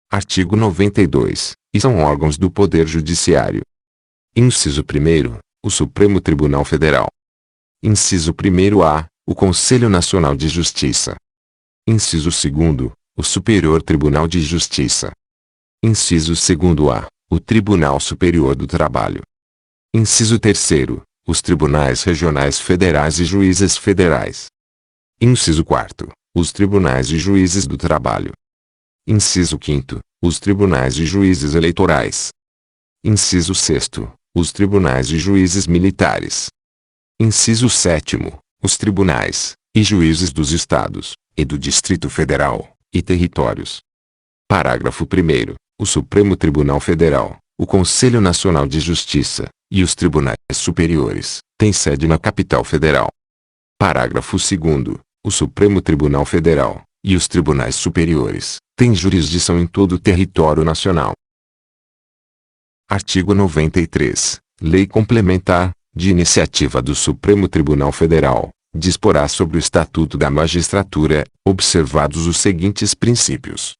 Artigo 92. E são órgãos do Poder Judiciário. Inciso 1º. O Supremo Tribunal Federal. Inciso 1º-A. O Conselho Nacional de Justiça. Inciso 2º. O Superior Tribunal de Justiça. Inciso 2º-A. O Tribunal Superior do Trabalho. Inciso 3º. Os Tribunais Regionais Federais e Juízes Federais. Inciso 4º. Os Tribunais de Juízes do Trabalho. Inciso 5º. Os Tribunais de Juízes Eleitorais. Inciso 6º. Os Tribunais de Juízes Militares. Inciso 7º. Os Tribunais e Juízes dos Estados, e do Distrito Federal, e Territórios. Parágrafo 1º. O Supremo Tribunal Federal, o Conselho Nacional de Justiça, e os Tribunais Superiores, têm sede na Capital Federal. Parágrafo 2º. O Supremo Tribunal Federal, e os Tribunais Superiores, têm jurisdição em todo o território nacional. Artigo 93. Lei Complementar, de iniciativa do Supremo Tribunal Federal, disporá sobre o Estatuto da Magistratura, observados os seguintes princípios.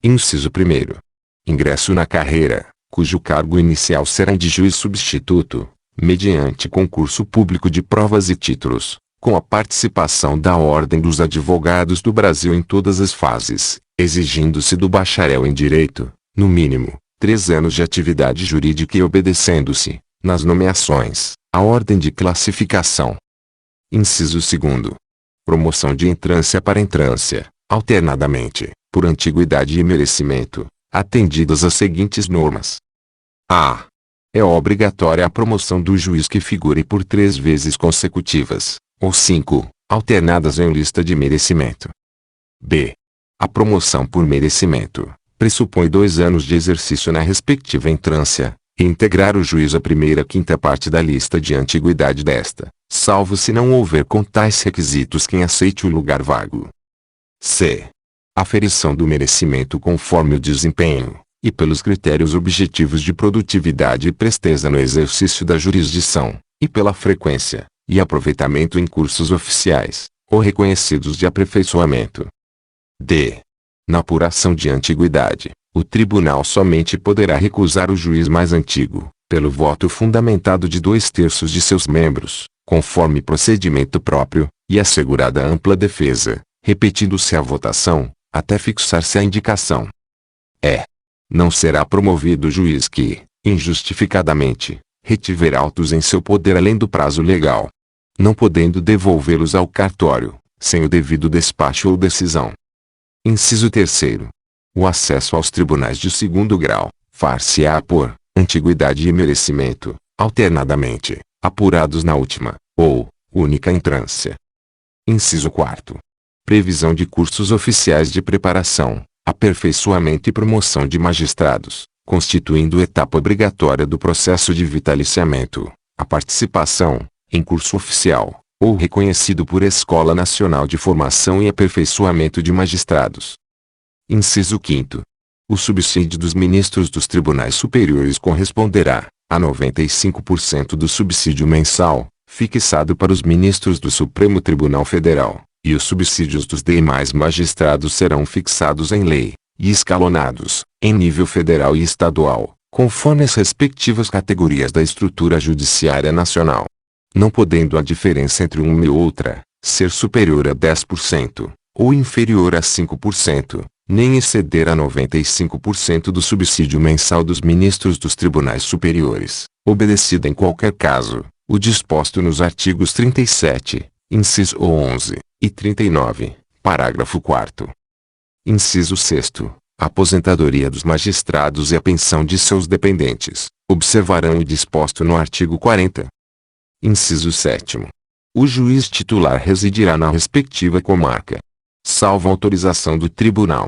Inciso 1º. Ingresso na carreira, cujo cargo inicial será de juiz substituto, mediante concurso público de provas e títulos, com a participação da Ordem dos Advogados do Brasil em todas as fases, exigindo-se do bacharel em Direito, no mínimo, 3 anos de atividade jurídica e obedecendo-se, nas nomeações, a ordem de classificação. Inciso 2º. Promoção de entrância para entrância, alternadamente, por antiguidade e merecimento, atendidas as seguintes normas. A. É obrigatória a promoção do juiz que figure por 3 vezes consecutivas, ou 5, alternadas em lista de merecimento. B. A promoção por merecimento pressupõe 2 anos de exercício na respectiva entrância, e integrar o juiz a primeira quinta parte da lista de antiguidade desta, salvo se não houver com tais requisitos quem aceite o lugar vago. C. Aferição do merecimento conforme o desempenho, e pelos critérios objetivos de produtividade e presteza no exercício da jurisdição, e pela frequência e aproveitamento em cursos oficiais, ou reconhecidos de aperfeiçoamento. D. Na apuração de antiguidade, o tribunal somente poderá recusar o juiz mais antigo, pelo voto fundamentado de 2/3 de seus membros, conforme procedimento próprio, e assegurada ampla defesa, repetindo-se a votação, até fixar-se a indicação. E. Não será promovido o juiz que, injustificadamente, retiver autos em seu poder além do prazo legal, não podendo devolvê-los ao cartório, sem o devido despacho ou decisão. Inciso 3º. O acesso aos tribunais de 2º grau, far-se-á por antiguidade e merecimento, alternadamente, apurados na última, ou única entrância. Inciso 4º. Previsão de cursos oficiais de preparação, aperfeiçoamento e promoção de magistrados, constituindo etapa obrigatória do processo de vitaliciamento, a participação, em curso oficial, ou reconhecido por Escola Nacional de Formação e Aperfeiçoamento de Magistrados. Inciso 5º. O subsídio dos ministros dos tribunais superiores corresponderá a 95% do subsídio mensal, fixado para os ministros do Supremo Tribunal Federal, e os subsídios dos demais magistrados serão fixados em lei, e escalonados, em nível federal e estadual, conforme as respectivas categorias da estrutura judiciária nacional. Não podendo a diferença entre uma e outra ser superior a 10%, ou inferior a 5%, nem exceder a 95% do subsídio mensal dos ministros dos tribunais superiores, obedecido em qualquer caso, o disposto nos artigos 37, inciso 11, e 39, parágrafo 4º. Inciso 6º. A aposentadoria dos magistrados e a pensão de seus dependentes, observarão o disposto no artigo 40. Inciso 7º. O juiz titular residirá na respectiva comarca, salvo autorização do tribunal.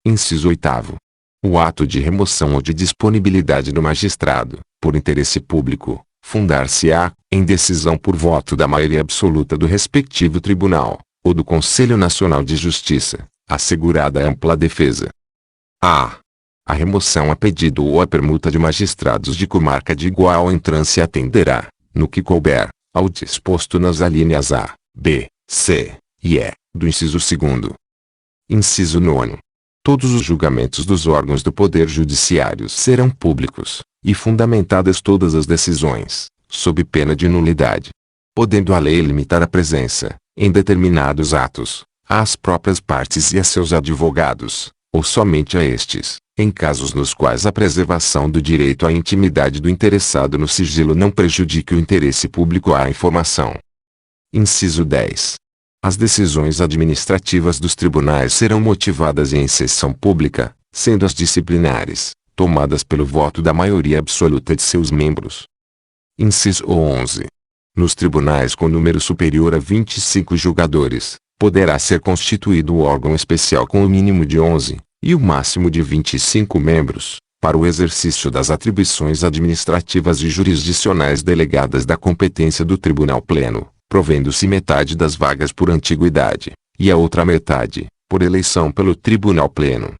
Inciso 8º. O ato de remoção ou de disponibilidade do magistrado, por interesse público, fundar-se-á, em decisão por voto da maioria absoluta do respectivo tribunal, ou do Conselho Nacional de Justiça, assegurada ampla defesa. A. A remoção a pedido ou a permuta de magistrados de comarca de igual entrância atenderá, no que couber, ao disposto nas alíneas A, B, C e E, do inciso 2º. Inciso 9º. Todos os julgamentos dos órgãos do Poder Judiciário serão públicos, e fundamentadas todas as decisões, sob pena de nulidade. Podendo a lei limitar a presença, em determinados atos, às próprias partes e a seus advogados, ou somente a estes, em casos nos quais a preservação do direito à intimidade do interessado no sigilo não prejudique o interesse público à informação. Inciso 10. As decisões administrativas dos tribunais serão motivadas em sessão pública, sendo as disciplinares, tomadas pelo voto da maioria absoluta de seus membros. Inciso 11. Nos tribunais com número superior a 25 julgadores, poderá ser constituído órgão especial com o mínimo de 11, e o máximo de 25 membros, para o exercício das atribuições administrativas e jurisdicionais delegadas da competência do Tribunal Pleno, provendo-se metade das vagas por antiguidade, e a outra metade, por eleição pelo Tribunal Pleno.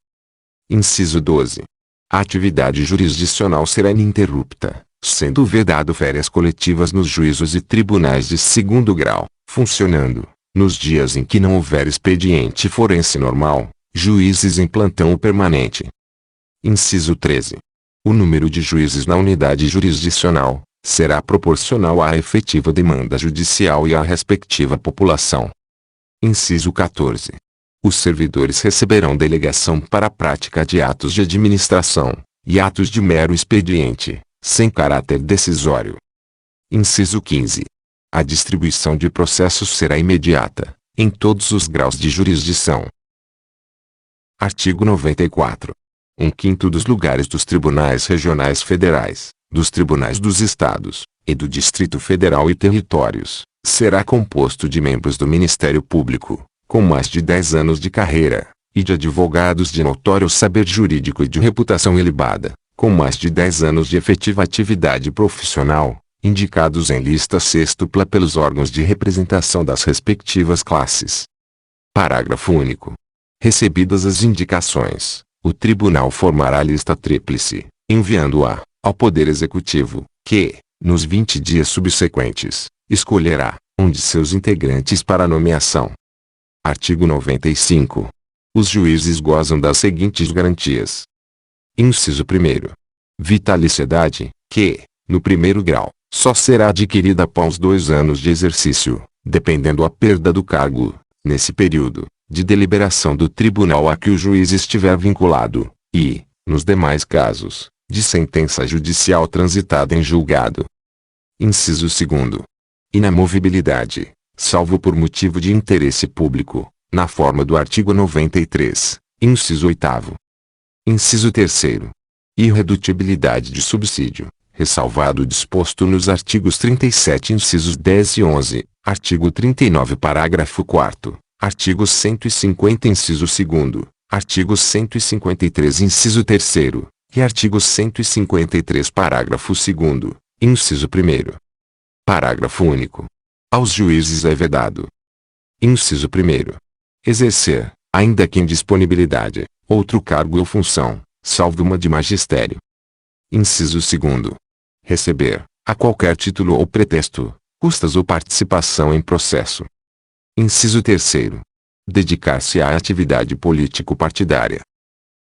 Inciso 12. A atividade jurisdicional será ininterrupta, sendo vedado férias coletivas nos juízos e tribunais de segundo grau, funcionando, nos dias em que não houver expediente forense normal, juízes em plantão permanente. Inciso 13. O número de juízes na unidade jurisdicional será proporcional à efetiva demanda judicial e à respectiva população. Inciso 14. Os servidores receberão delegação para a prática de atos de administração, e atos de mero expediente, sem caráter decisório. Inciso 15. A distribuição de processos será imediata, em todos os graus de jurisdição. Artigo 94. 1/5 dos lugares dos tribunais regionais federais, dos tribunais dos estados, e do Distrito Federal e territórios, será composto de membros do Ministério Público, com mais de 10 anos de carreira, e de advogados de notório saber jurídico e de reputação ilibada, com mais de 10 anos de efetiva atividade profissional, indicados em lista sextupla pelos órgãos de representação das respectivas classes. Parágrafo único. Recebidas as indicações, o Tribunal formará a lista tríplice, enviando-a ao Poder Executivo, que, nos 20 dias subsequentes, escolherá um de seus integrantes para nomeação. Artigo 95. Os juízes gozam das seguintes garantias. Inciso 1. Vitaliciedade, que, no primeiro grau, só será adquirida após 2 anos de exercício, dependendo a perda do cargo, nesse período, de deliberação do tribunal a que o juiz estiver vinculado, e, nos demais casos, de sentença judicial transitada em julgado. Inciso 2. Inamovibilidade, salvo por motivo de interesse público, na forma do artigo 93, inciso 8º. Inciso 3. Irredutibilidade de subsídio, ressalvado o disposto nos artigos 37 incisos 10 e 11, artigo 39 parágrafo 4º, artigo 150 inciso 2º, artigo 153 inciso 3º, e artigo 153 parágrafo 2º, inciso 1º. Parágrafo único. Aos juízes é vedado. Inciso 1. Exercer, ainda que em disponibilidade, outro cargo ou função, salvo uma de magistério. Inciso 2. Receber, a qualquer título ou pretexto, custas ou participação em processo. Inciso 3. Dedicar-se à atividade político-partidária.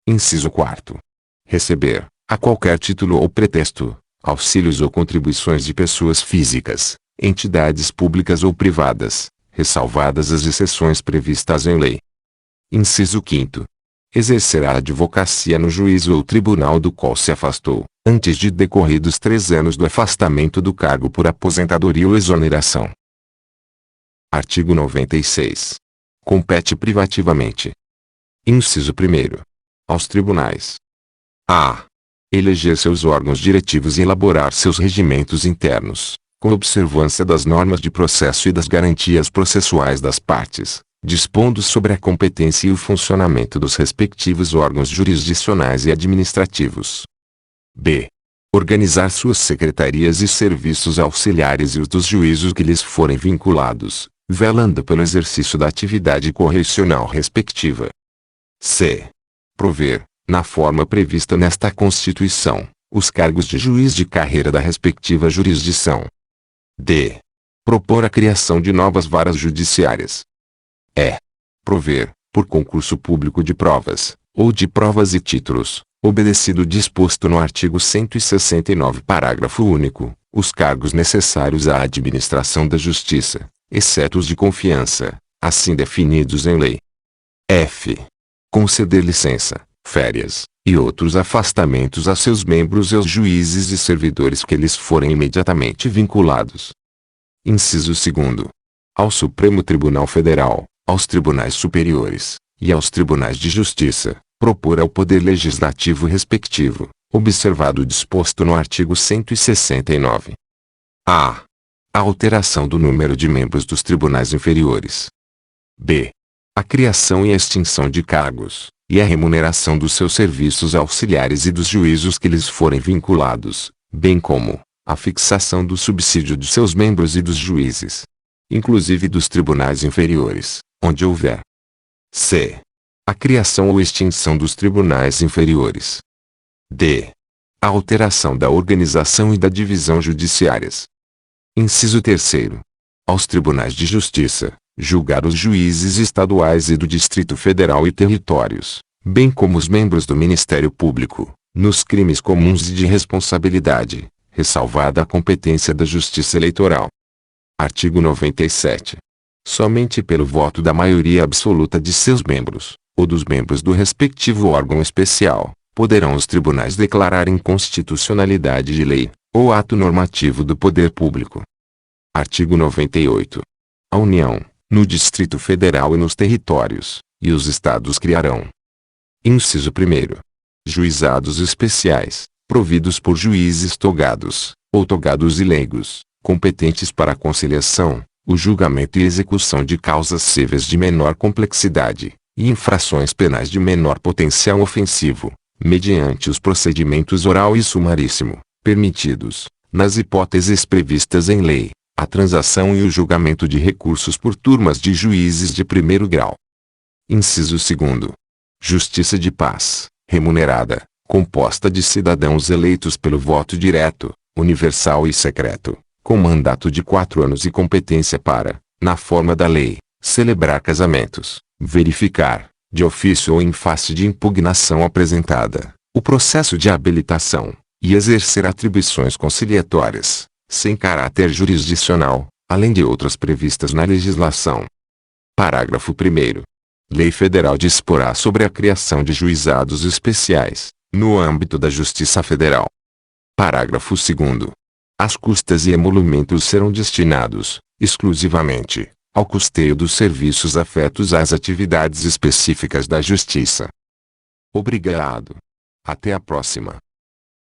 Inciso 4. Receber, a qualquer título ou pretexto, auxílios ou contribuições de pessoas físicas, entidades públicas ou privadas, ressalvadas as exceções previstas em lei. Inciso 5. Exercerá a advocacia no juízo ou tribunal do qual se afastou, antes de decorridos 3 anos do afastamento do cargo por aposentadoria ou exoneração. Artigo 96. Compete privativamente. Inciso 1. Aos tribunais. A. Eleger seus órgãos diretivos e elaborar seus regimentos internos, com observância das normas de processo e das garantias processuais das partes, dispondo sobre a competência e o funcionamento dos respectivos órgãos jurisdicionais e administrativos. B. Organizar suas secretarias e serviços auxiliares e os dos juízos que lhes forem vinculados, velando pelo exercício da atividade correcional respectiva. C. Prover, na forma prevista nesta Constituição, os cargos de juiz de carreira da respectiva jurisdição. D. Propor a criação de novas varas judiciárias. E. Prover, por concurso público de provas, ou de provas e títulos, obedecido o disposto no artigo 169, parágrafo único, os cargos necessários à administração da justiça, exceto os de confiança, assim definidos em lei. F. Conceder licença, férias, e outros afastamentos a seus membros e aos juízes e servidores que lhes forem imediatamente vinculados. Inciso 2º. Ao Supremo Tribunal Federal, aos tribunais superiores, e aos tribunais de justiça, propor ao Poder Legislativo respectivo, observado o disposto no artigo 169. A. A alteração do número de membros dos tribunais inferiores. B. A criação e a extinção de cargos, e a remuneração dos seus serviços auxiliares e dos juízos que lhes forem vinculados, bem como a fixação do subsídio de seus membros e dos juízes, inclusive dos tribunais inferiores, onde houver. C. A criação ou extinção dos tribunais inferiores. D. A alteração da organização e da divisão judiciárias. Inciso 3º. Aos tribunais de justiça, julgar os juízes estaduais e do Distrito Federal e territórios, bem como os membros do Ministério Público, nos crimes comuns e de responsabilidade, ressalvada a competência da Justiça Eleitoral. Artigo 97. Somente pelo voto da maioria absoluta de seus membros, ou dos membros do respectivo órgão especial, poderão os tribunais declarar inconstitucionalidade de lei, ou ato normativo do poder público. Artigo 98. A União, no Distrito Federal e nos territórios, e os estados criarão. Inciso 1º. Juizados especiais, providos por juízes togados, ou togados e leigos, competentes para a conciliação, o julgamento e execução de causas cíveis de menor complexidade, e infrações penais de menor potencial ofensivo, mediante os procedimentos oral e sumaríssimo, permitidos, nas hipóteses previstas em lei, a transação e o julgamento de recursos por turmas de juízes de primeiro grau. Inciso 2º. Justiça de paz, remunerada, composta de cidadãos eleitos pelo voto direto, universal e secreto, com mandato de 4 anos e competência para, na forma da lei, celebrar casamentos, verificar, de ofício ou em face de impugnação apresentada, o processo de habilitação, e exercer atribuições conciliatórias, sem caráter jurisdicional, além de outras previstas na legislação. Parágrafo 1º. Lei Federal disporá sobre a criação de juizados especiais, no âmbito da Justiça Federal. Parágrafo 2º. As custas e emolumentos serão destinados, exclusivamente, ao custeio dos serviços afetos às atividades específicas da Justiça. Obrigado. Até a próxima.